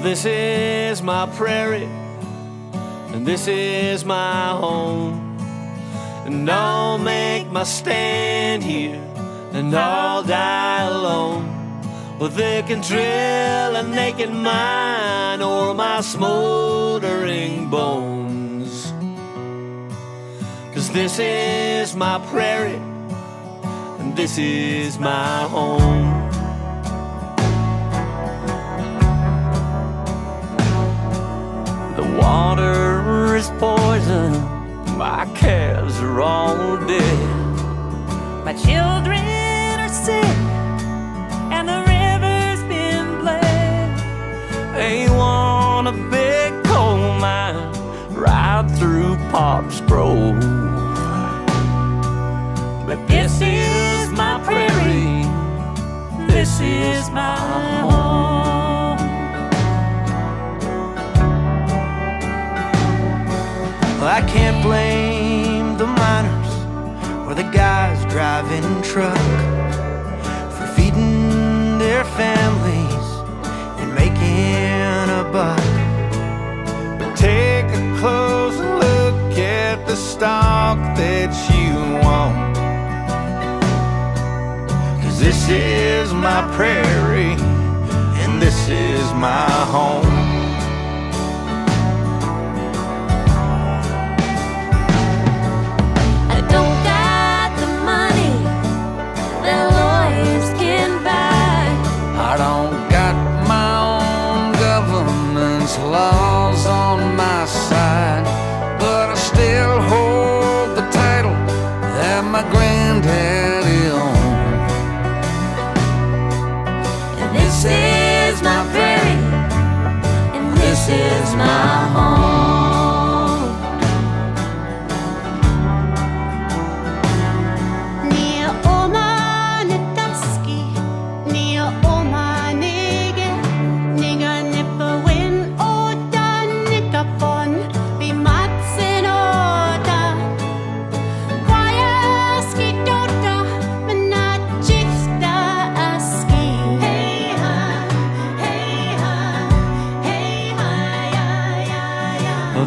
This is my prairie, and this is my home, and I'll make my stand here, and I'll die alone. Well, they can drill a naked mine or my smoldering bones, 'cause this is my prairie, and this is my home. The water is poison, my calves are all dead, my children are sick, and the river's been bled. They want a big coal mine right through Pop's Grove, but this is my prairie, this is my home. I can't blame the miners or the guys driving truck for feeding their families and making a buck. But take a close look at the stock that you own, 'cause this is my prairie and this is my home. Laws on my side, but I still hold the title that my granddaddy owned. And this is my prairie, and this is my home.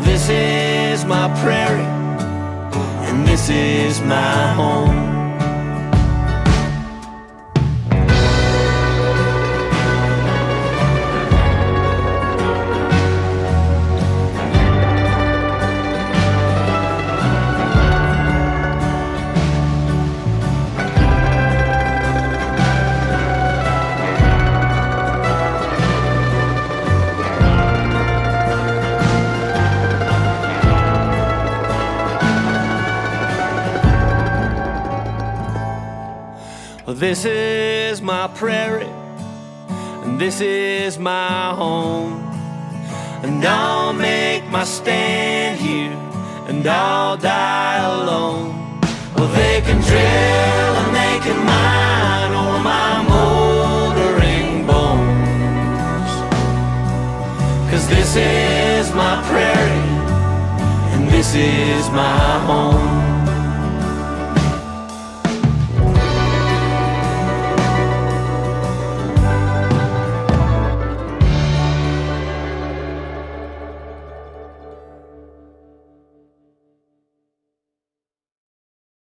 This is my prairie, and this is my home. This is my prairie, and this is my home, and I'll make my stand here, and I'll die alone. Well, they can drill and they can mine or my moldering bones, 'cause this is my prairie, and this is my home.